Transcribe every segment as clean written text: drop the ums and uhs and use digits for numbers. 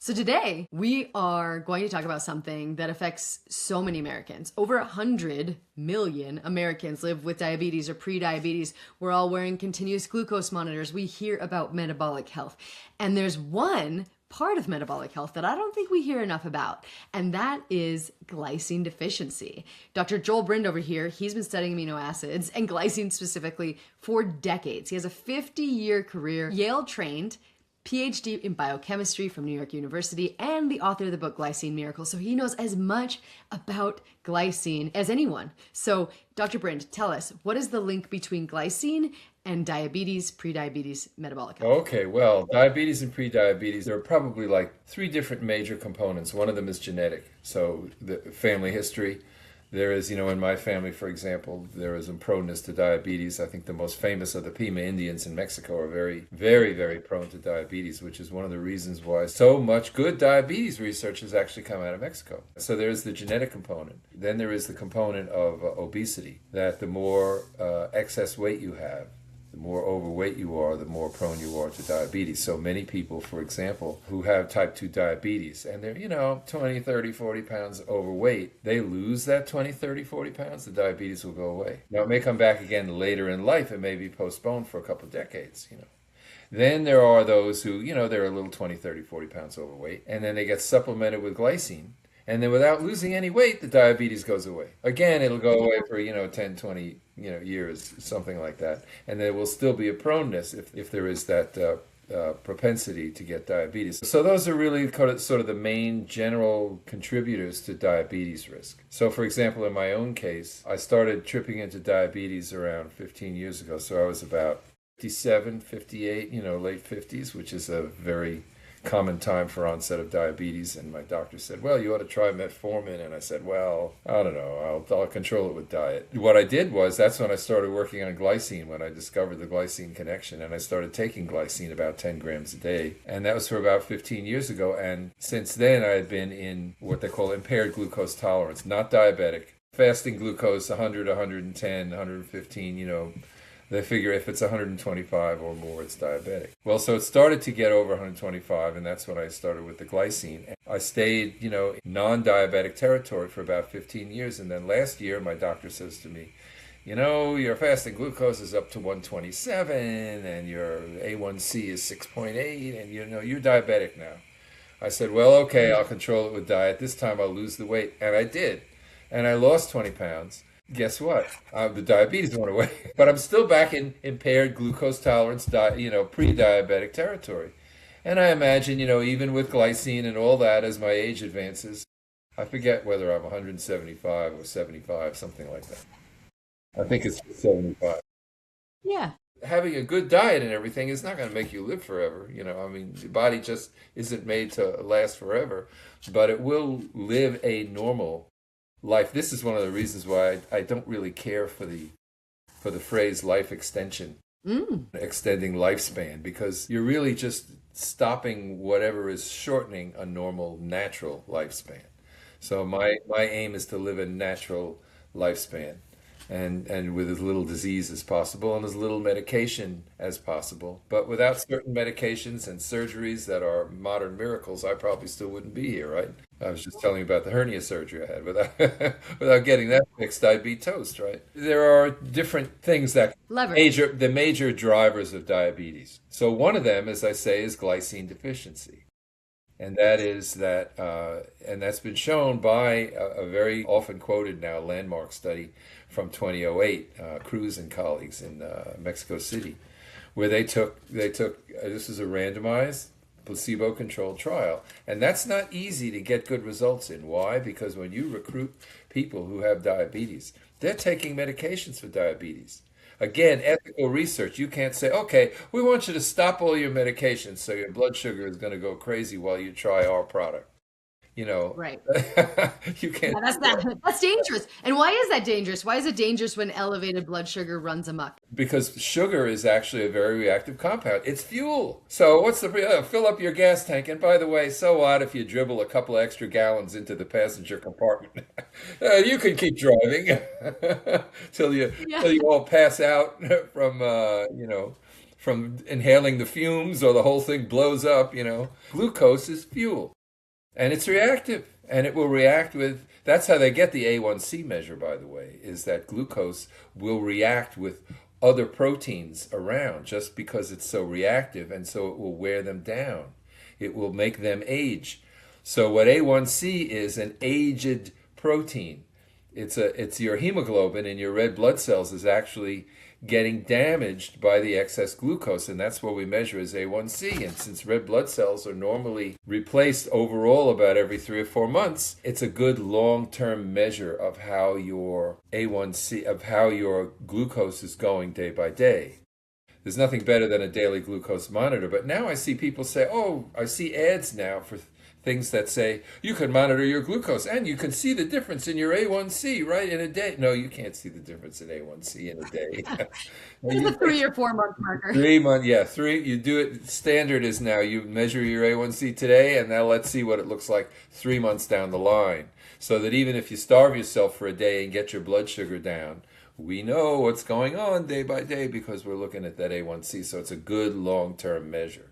So today we are going to talk about something that affects so many Americans. Over 100 million Americans live with diabetes or pre-diabetes. We're all wearing continuous glucose monitors. We hear about metabolic health. And there's one part of metabolic health that I don't think we hear enough about, and that is glycine deficiency. Dr. Joel Brind over here, he's been studying amino acids and glycine specifically for decades. He has a 50-year career, Yale trained, PhD in biochemistry from New York University, and the author of the book Glycine Miracle. So he knows as much about glycine as anyone. So Dr. Brind, tell us, what is the link between glycine and diabetes, prediabetes, metabolic health? Okay, well, diabetes and prediabetes, there are probably like three different major components. One of them is genetic. So the family history. There is, in my family, for example, there is a proneness to diabetes. I think the most famous of the Pima Indians in Mexico are very, very, very prone to diabetes, which is one of the reasons why so much good diabetes research has actually come out of Mexico. So there's the genetic component. Then there is the component of obesity, that the more excess weight you have, the more overweight you are, the more prone you are to diabetes. So many people, for example, who have type 2 diabetes and they're, 20, 30, 40 pounds overweight, they lose that 20, 30, 40 pounds, the diabetes will go away. Now, it may come back again later in life. It may be postponed for a couple of decades, Then there are those who, they're a little 20, 30, 40 pounds overweight, and then they get supplemented with glycine. And then without losing any weight, the diabetes goes away. Again, it'll go away for, 10, 20, years, something like that. And there will still be a proneness if there is that propensity to get diabetes. So those are really sort of the main general contributors to diabetes risk. So for example, in my own case, I started tripping into diabetes around 15 years ago. So I was about 57, 58, late 50s, which is a very common time for onset of diabetes, and my doctor said, well, you ought to try metformin, and I said, well, I don't know, I'll control it with diet. What I did was, that's when I started working on glycine, when I discovered the glycine connection, and I started taking glycine about 10 grams a day, and that was for about 15 years ago, and since then I had been in what they call impaired glucose tolerance, not diabetic, fasting glucose 100, 110, 115, they figure if it's 125 or more, it's diabetic. Well, so it started to get over 125, and that's when I started with the glycine. I stayed, non-diabetic territory for about 15 years, and then last year, my doctor says to me, your fasting glucose is up to 127, and your A1C is 6.8, and you're diabetic now. I said, well, okay, I'll control it with diet. This time I'll lose the weight, and I did. And I lost 20 pounds. Guess what? The diabetes went away, but I'm still back in impaired glucose tolerance, pre-diabetic territory. And I imagine, even with glycine and all that, as my age advances, I forget whether I'm 175 or 75, something like that. I think it's 75. Yeah. Having a good diet and everything is not going to make you live forever. The body just isn't made to last forever, but it will live a normal life. This is one of the reasons why I don't really care for the phrase life extension, extending lifespan, because you're really just stopping whatever is shortening a normal, natural lifespan. So my aim is to live a natural lifespan, and with as little disease as possible and as little medication as possible. But without certain medications and surgeries that are modern miracles, I probably still wouldn't be here, right? I was just telling you about the hernia surgery I had. Without getting that fixed, I'd be toast, right? There are different things that the major drivers of diabetes. So one of them, as I say, is glycine deficiency. And that is that, and that's been shown by a very often quoted now landmark study from 2008, Cruz and colleagues in Mexico City, where they took this is a randomized placebo-controlled trial, and that's not easy to get good results in. Why? Because when you recruit people who have diabetes, they're taking medications for diabetes. Again, ethical research. You can't say, okay, we want you to stop all your medications so your blood sugar is going to go crazy while you try our product. Right. You can't. Yeah, that's dangerous. And why is that dangerous? Why is it dangerous when elevated blood sugar runs amok? Because sugar is actually a very reactive compound. It's fuel. So what's fill up your gas tank. And by the way, so what if you dribble a couple of extra gallons into the passenger compartment? You can keep driving till you all pass out from from inhaling the fumes or the whole thing blows up, Glucose is fuel. And it's reactive. And it will react with, that's how they get the A1C measure, by the way, is that glucose will react with other proteins around just because it's so reactive, and so it will wear them down. It will make them age. So what A1C is, an aged protein. It's your hemoglobin in your red blood cells is actually getting damaged by the excess glucose, and that's what we measure as A1C. And since red blood cells are normally replaced overall about every 3 or 4 months, it's a good long-term measure of how your A1C, of how your glucose is going day by day. There's nothing better than a daily glucose monitor, but now I see people say, I see ads now for things that say, you can monitor your glucose and you can see the difference in your A1C, right, in a day. No, you can't see the difference in A1C in a day. It's a 3 or 4 month marker. 3 months, yeah. You do it, standard is now you measure your A1C today, and now let's see what it looks like 3 months down the line. So that even if you starve yourself for a day and get your blood sugar down, we know what's going on day by day because we're looking at that A1C. So it's a good long-term measure.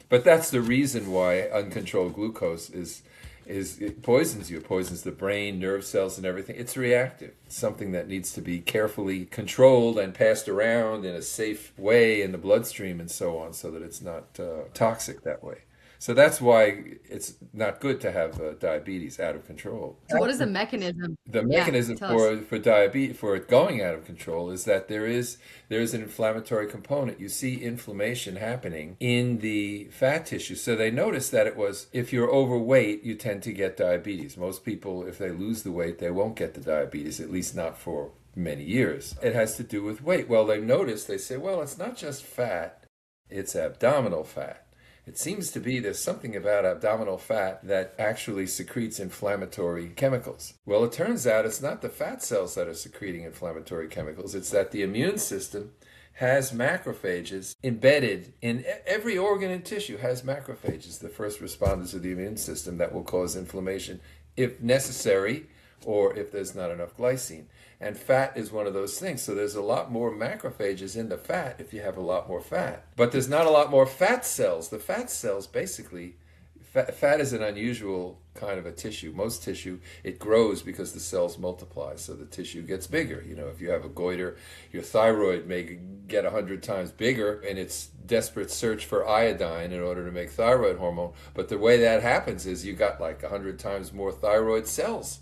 But that's the reason why uncontrolled glucose it poisons you. It poisons the brain, nerve cells, and everything. It's reactive. It's something that needs to be carefully controlled and passed around in a safe way in the bloodstream and so on, so that it's not toxic that way. So that's why it's not good to have diabetes out of control. So what is the mechanism? The mechanism for diabetes, for it going out of control, is that there is an inflammatory component. You see inflammation happening in the fat tissue. So they noticed that it was, if you're overweight, you tend to get diabetes. Most people, if they lose the weight, they won't get the diabetes, at least not for many years. It has to do with weight. Well, they noticed, they say, well, it's not just fat, it's abdominal fat. It seems to be there's something about abdominal fat that actually secretes inflammatory chemicals. Well, it turns out it's not the fat cells that are secreting inflammatory chemicals. It's that the immune system has macrophages embedded in every organ and tissue, has macrophages, the first responders of the immune system that will cause inflammation if necessary or if there's not enough glycine. And fat is one of those things. So there's a lot more macrophages in the fat if you have a lot more fat. But there's not a lot more fat cells. The fat cells basically, fat is an unusual kind of a tissue. Most tissue, it grows because the cells multiply, so the tissue gets bigger. If you have a goiter, your thyroid may get 100 times bigger in its desperate search for iodine in order to make thyroid hormone. But the way that happens is you got like 100 times more thyroid cells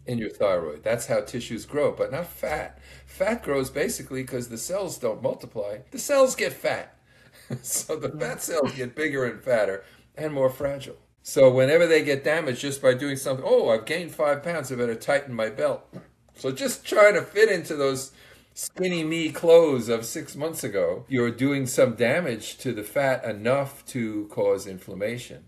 in your thyroid. That's how tissues grow, but not fat. Fat grows basically because the cells don't multiply. The cells get fat. So the fat cells get bigger and fatter and more fragile. So whenever they get damaged just by doing something, I've gained 5 pounds, I better tighten my belt. So just trying to fit into those skinny me clothes of 6 months ago, you're doing some damage to the fat enough to cause inflammation.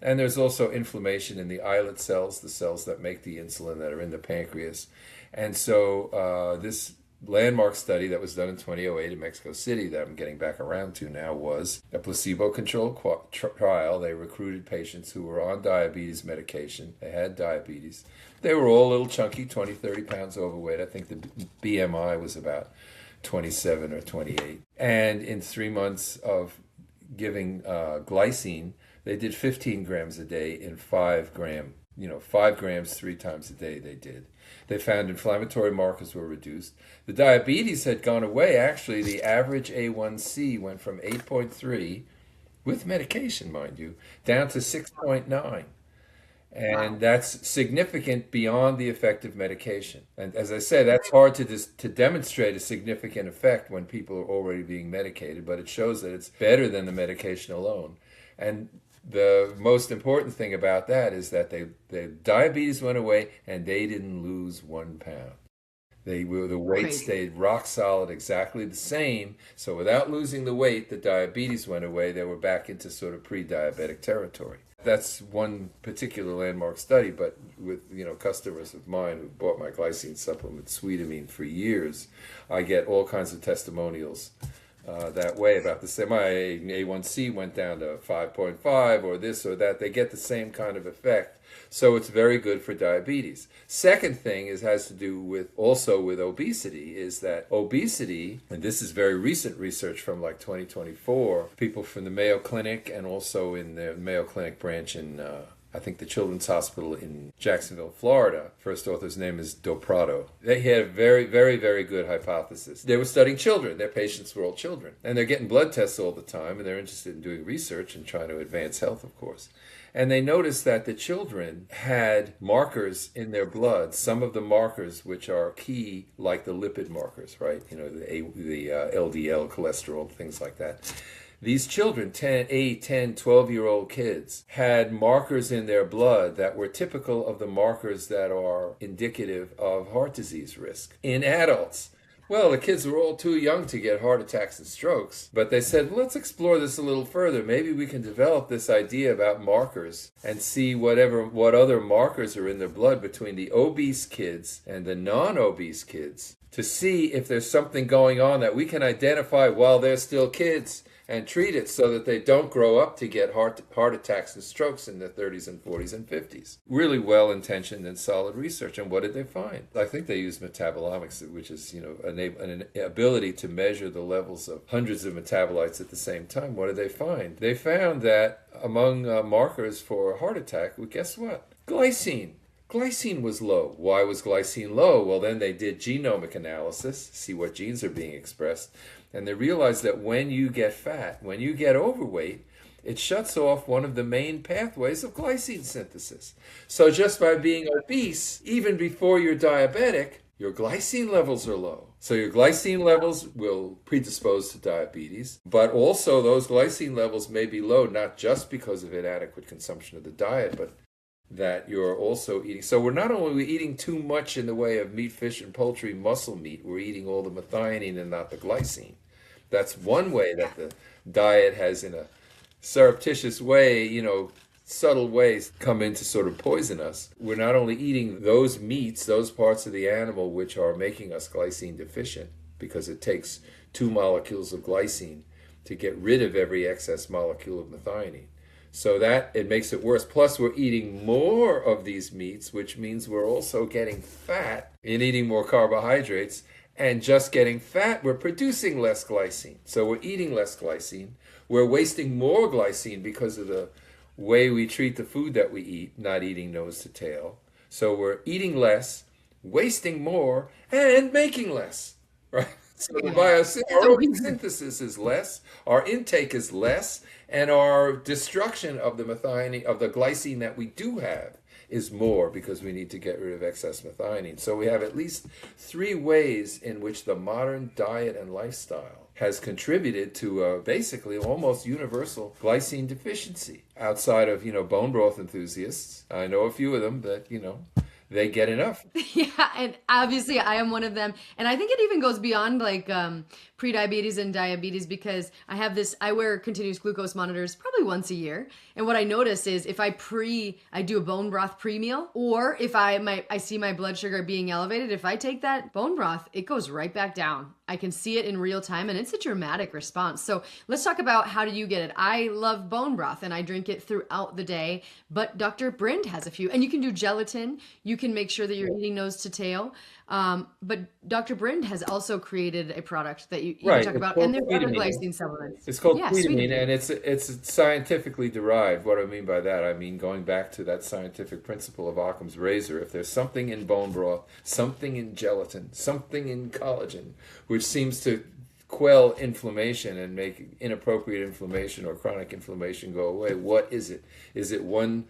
And there's also inflammation in the islet cells, the cells that make the insulin that are in the pancreas. And so this landmark study that was done in 2008 in Mexico City that I'm getting back around to now was a placebo-controlled trial. They recruited patients who were on diabetes medication. They had diabetes. They were all a little chunky, 20, 30 pounds overweight. I think the BMI was about 27 or 28. And in 3 months of giving glycine, they did 15 grams a day in 5 grams 3 times a day they did. They found inflammatory markers were reduced. The diabetes had gone away. Actually, the average A1C went from 8.3, with medication, mind you, down to 6.9. And that's significant beyond the effect of medication. And as I said, that's hard to demonstrate a significant effect when people are already being medicated, but it shows that it's better than the medication alone. And the most important thing about that is that the diabetes went away and they didn't lose 1 pound. The weight stayed rock solid, exactly the same. So without losing the weight, the diabetes went away. They were back into sort of pre-diabetic territory. That's one particular landmark study, but with customers of mine who bought my glycine supplement, Sweetamine, for years, I get all kinds of testimonials that way about the same. My A1C went down to 5.5 or this or that. They get the same kind of effect. So it's very good for diabetes. Second thing has to do with also with obesity, is that obesity, and this is very recent research from like 2024, people from the Mayo Clinic and also in the Mayo Clinic branch in I think the Children's Hospital in Jacksonville, Florida. First author's name is Doprato. They had a very, very, very good hypothesis. They were studying children. Their patients were all children. And they're getting blood tests all the time, and they're interested in doing research and trying to advance health, of course. And they noticed that the children had markers in their blood, some of the markers which are key, like the lipid markers, right? You know, the LDL cholesterol, things like that. These children, 8, 10, 12-year-old kids, had markers in their blood that were typical of the markers that are indicative of heart disease risk in adults. Well, the kids were all too young to get heart attacks and strokes, but they said, well, let's explore this a little further. Maybe we can develop this idea about markers and see what other markers are in their blood between the obese kids and the non-obese kids to see if there's something going on that we can identify while they're still kids and treat it so that they don't grow up to get heart attacks and strokes in their 30s and 40s and 50s. Really well-intentioned and solid research. And what did they find? I think they used metabolomics, which is, an ability to measure the levels of hundreds of metabolites at the same time. What did they find? They found that among markers for heart attack, well, guess what? Glycine. Glycine was low. Why was glycine low? Well, then they did genomic analysis, see what genes are being expressed. And they realized that when you get fat, when you get overweight, it shuts off one of the main pathways of glycine synthesis. So just by being obese, even before you're diabetic, your glycine levels are low. So your glycine levels will predispose to diabetes, but also those glycine levels may be low, not just because of inadequate consumption of the diet, but that you're also eating. So we're not only eating too much in the way of meat, fish, and poultry, muscle meat, we're eating all the methionine and not the glycine. That's one way that the diet has, in a surreptitious way, subtle ways, come in to sort of poison us. We're not only eating those meats, those parts of the animal which are making us glycine deficient, because it takes 2 molecules of glycine to get rid of every excess molecule of methionine. So that it makes it worse. Plus, we're eating more of these meats, which means we're also getting fat in eating more carbohydrates. And just getting fat, we're producing less glycine. So we're eating less glycine. We're wasting more glycine because of the way we treat the food that we eat, not eating nose to tail. So we're eating less, wasting more, and making less, right? So the our synthesis is less, our intake is less, and our destruction of the methionine, of the glycine that we do have, is more because we need to get rid of excess methionine. So we have at least 3 ways in which the modern diet and lifestyle has contributed to basically almost universal glycine deficiency. Outside of, bone broth enthusiasts, I know a few of them that, they get enough. Yeah, and obviously I am one of them. And I think it even goes beyond like prediabetes and diabetes, because I wear continuous glucose monitors probably once a year. And what I notice is if I do a bone broth pre-meal, or if I see my blood sugar being elevated, if I take that bone broth, it goes right back down. I can see it in real time, and it's a dramatic response. So let's talk about, how do you get it? I love bone broth and I drink it throughout the day, but Dr. Brind has a few, and you can do gelatin. You can make sure that you're eating nose to tail. But Dr. Brind has also created a product that you can talk about, and there's other glycine supplements. It's called Sweetamine, and it's scientifically derived. What do I mean by that? I mean, going back to that scientific principle of Occam's razor, if there's something in bone broth, something in gelatin, something in collagen, which seems to quell inflammation and make inappropriate inflammation or chronic inflammation go away, what is it? Is it one?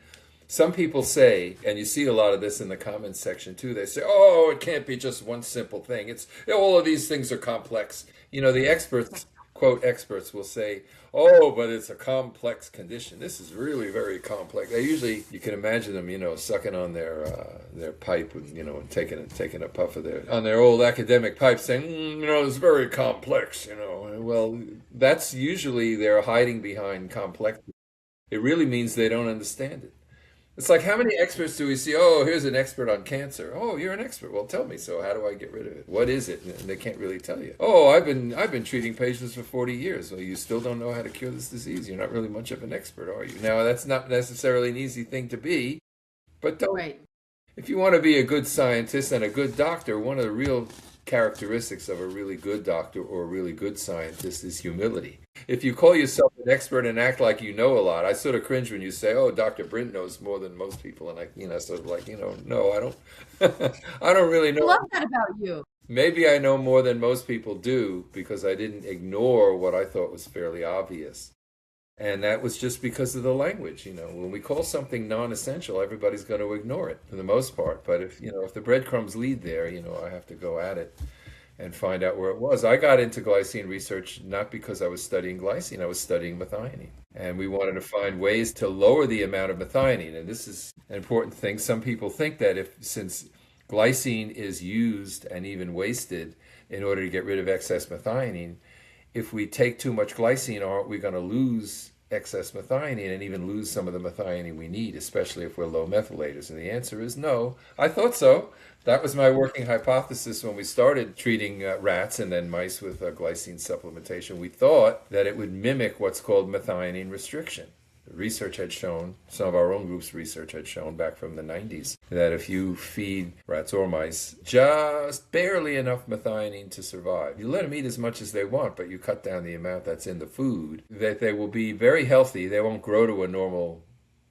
Some people say, and you see a lot of this in the comments section too, they say, oh, it can't be just one simple thing. It's all of these things are complex. The experts, quote experts, will say, oh, but it's a complex condition. This is really very complex. They usually, you can imagine them, sucking on their pipe and, and taking a puff of their old academic pipe, saying, it's very complex, Well, that's usually they're hiding behind complexity. It really means they don't understand it. It's like, how many experts do we see? Oh, here's an expert on cancer. Oh, you're an expert. Well, tell me. So how do I get rid of it? What is it? And they can't really tell you. Oh, I've been treating patients for 40 years. Well, you still don't know how to cure this disease. You're not really much of an expert, are you? Now, that's not necessarily an easy thing to be, but don't. Right. If you want to be a good scientist and a good doctor, one of the real characteristics of a really good doctor or a really good scientist is humility. If you call yourself an expert and act like you know a lot, I sort of cringe when you say, "Oh, Dr. Brind knows more than most people," and sort of like, no, I don't, I don't really I know. love that about you. Maybe I know more than most people do because I didn't ignore what I thought was fairly obvious. And that was just because of the language. When we call something non-essential, everybody's going to ignore it for the most part. But if the breadcrumbs lead there, I have to go at it and find out where it was. I got into glycine research not because I was studying glycine, I was studying methionine. And we wanted to find ways to lower the amount of methionine. And this is an important thing. Some people think that since glycine is used and even wasted in order to get rid of excess methionine, if we take too much glycine, aren't we going to lose excess methionine and even lose some of the methionine we need, especially if we're low methylators? And the answer is no. I thought so. That was my working hypothesis when we started treating rats and then mice with glycine supplementation. We thought that it would mimic what's called methionine restriction. Research had shown, some of our own group's research had shown back from the 90s, that if you feed rats or mice just barely enough methionine to survive, you let them eat as much as they want, but you cut down the amount that's in the food, that they will be very healthy. They won't grow to a normal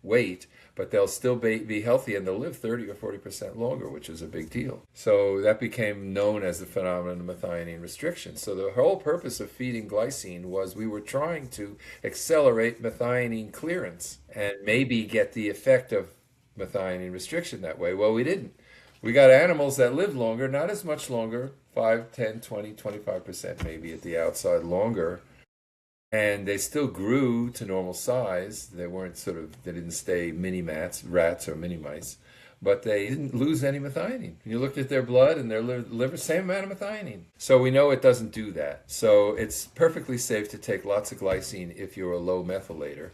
weight, but they'll still be healthy and they'll live 30 or 40% longer, which is a big deal. So that became known as the phenomenon of methionine restriction. So the whole purpose of feeding glycine was we were trying to accelerate methionine clearance and maybe get the effect of methionine restriction that way. Well, we didn't. We got animals that lived longer, not as much longer, 5, 10, 20, 25% maybe at the outside longer. And they still grew to normal size. They didn't stay mini rats or mini mice, but they didn't lose any methionine. You looked at their blood and their liver, same amount of methionine. So we know it doesn't do that. So it's perfectly safe to take lots of glycine if you're a low methylator,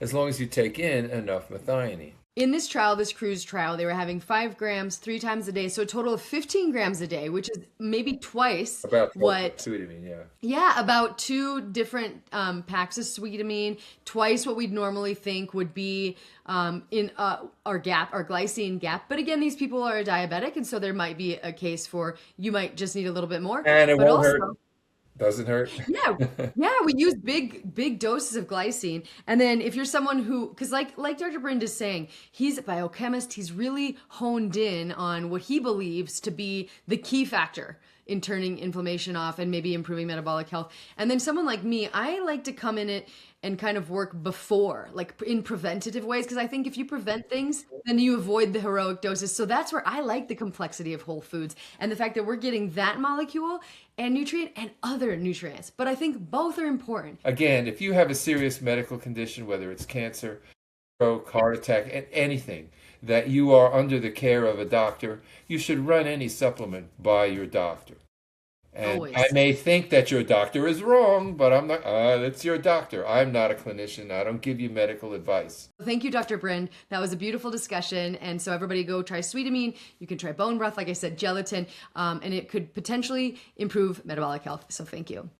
as long as you take in enough methionine. In this trial, this Cruz trial, they were having 5 grams 3 times a day, so a total of 15 grams a day, which is maybe twice About what. Sweetamine, yeah. Yeah, about 2 different packs of Sweetamine, twice what we'd normally think would be in our glycine gap. But again, these people are diabetic, and so there might be a case for you might just need a little bit more. And it but won't also, hurt. Doesn't hurt. Yeah, we use big doses of glycine. And then if you're someone who, because like Dr. Brind is saying, he's a biochemist, he's really honed in on what he believes to be the key factor in turning inflammation off and maybe improving metabolic health. And then someone like me, I like to come in it and kind of work before, like in preventative ways, because I think if you prevent things, then you avoid the heroic doses. So that's where I like the complexity of whole foods and the fact that we're getting that molecule and nutrient and other nutrients. But I think both are important. Again, if you have a serious medical condition, whether it's cancer, stroke, heart attack, and anything, that you are under the care of a doctor, you should run any supplement by your doctor. And Always. I may think that your doctor is wrong, but I'm not. It's your doctor. I'm not a clinician. I don't give you medical advice. Thank you, Dr. Brind. That was a beautiful discussion. And so everybody go try Sweetamine. You can try bone broth, like I said, gelatin, and it could potentially improve metabolic health. So thank you.